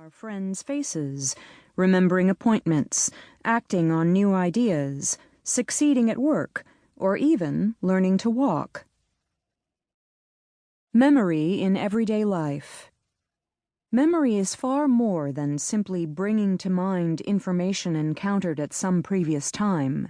our friends' faces, remembering appointments, acting on new ideas, succeeding at work, or even learning to walk. Memory in everyday life. Memory is far more than simply bringing to mind information encountered at some previous time.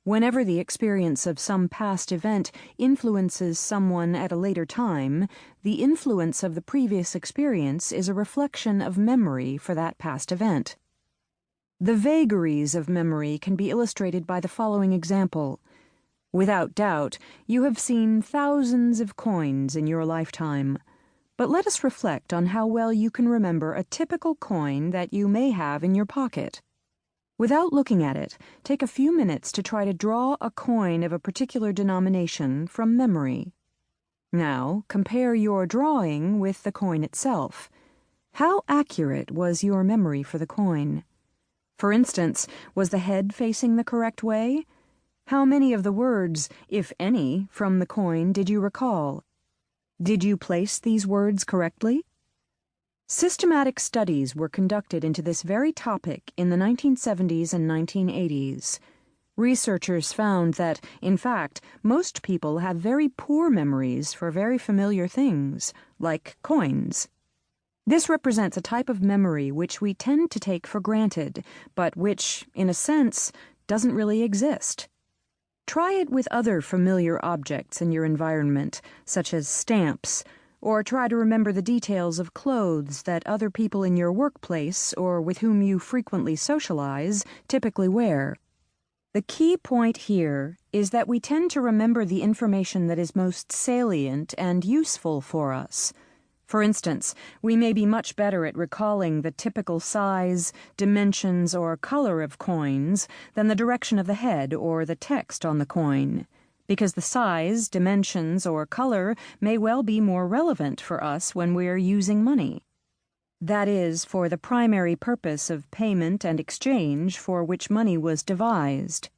Whenever the experience of some past event influences someone at a later time, the influence of the previous experience is a reflection of memory for that past event. The vagaries of memory can be illustrated by the following example. Without doubt, you have seen thousands of coins in your lifetime. But let us reflect on how well you can remember a typical coin that you may have in your pocket. Without looking at it, take a few minutes to try to draw a coin of a particular denomination from memory. Now, compare your drawing with the coin itself. How accurate was your memory for the coin? For instance, was the head facing the correct way? How many of the words, if any, from the coin did you recall? Did you place these words correctly? Systematic studies were conducted into this very topic in the 1970s and 1980s. Researchers found that, in fact, most people have very poor memories for very familiar things, like coins. This represents a type of memory which we tend to take for granted, but which, in a sense, doesn't really exist. Try it with other familiar objects in your environment, such as stamps, or try to remember the details of clothes that other people in your workplace or with whom you frequently socialize typically wear. The key point here is that we tend to remember the information that is most salient and useful for us. For instance, we may be much better at recalling the typical size, dimensions, or color of coins than the direction of the head or the text on the coin, because the size, dimensions, or color may well be more relevant for us when we're using money. That is, for the primary purpose of payment and exchange for which money was devised.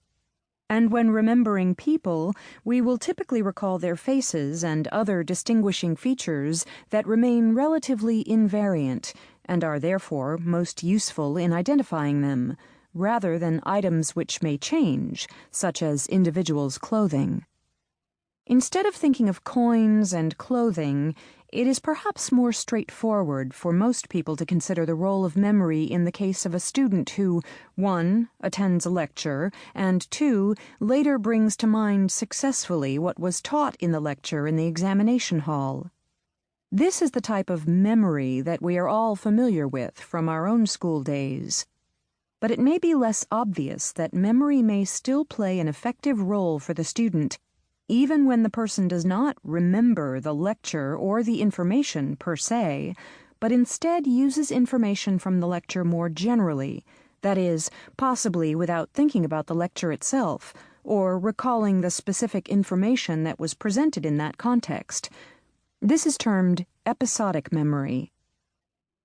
And when remembering people, we will typically recall their faces and other distinguishing features that remain relatively invariant and are therefore most useful in identifying them, rather than items which may change, such as individuals' clothing. Instead of thinking of coins and clothing, it is perhaps more straightforward for most people to consider the role of memory in the case of a student who, 1. attends a lecture, and 2. later brings to mind successfully what was taught in the lecture in the examination hall. This is the type of memory that we are all familiar with from our own school days. But it may be less obvious that memory may still play an effective role for the student even when the person does not remember the lecture or the information per se, but instead uses information from the lecture more generally, that is, possibly without thinking about the lecture itself, or recalling the specific information that was presented in that context. This is termed episodic memory.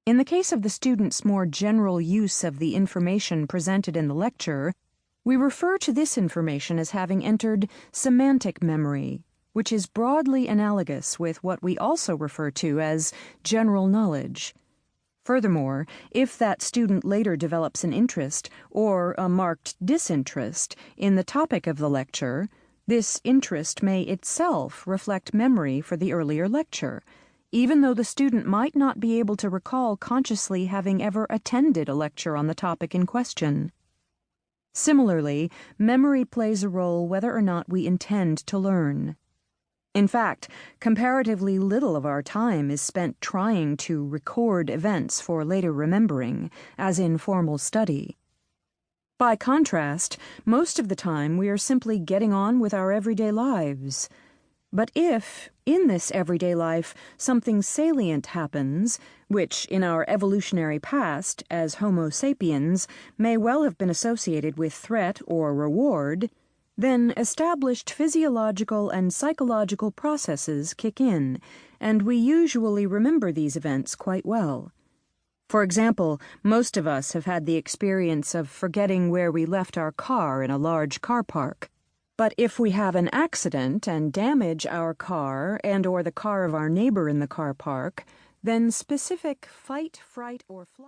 In the case of the student's more general use of the information presented in the lecture, we refer to this information as having entered semantic memory, which is broadly analogous with what we also refer to as general knowledge. Furthermore, if that student later develops an interest or a marked disinterest in the topic of the lecture, this interest may itself reflect memory for the earlier lecture, even though the student might not be able to recall consciously having ever attended a lecture on the topic in question. Similarly, memory plays a role whether or not we intend to learn. In fact, comparatively little of our time is spent trying to record events for later remembering, as in formal study. By contrast, most of the time we are simply getting on with our everyday lives. But if, in this everyday life, something salient happens, which in our evolutionary past, as Homo sapiens, may well have been associated with threat or reward, then established physiological and psychological processes kick in, and we usually remember these events quite well. For example, most of us have had the experience of forgetting where we left our car in a large car park. But if we have an accident and damage our car and/or the car of our neighbor in the car park, then specific fight, fright, or flight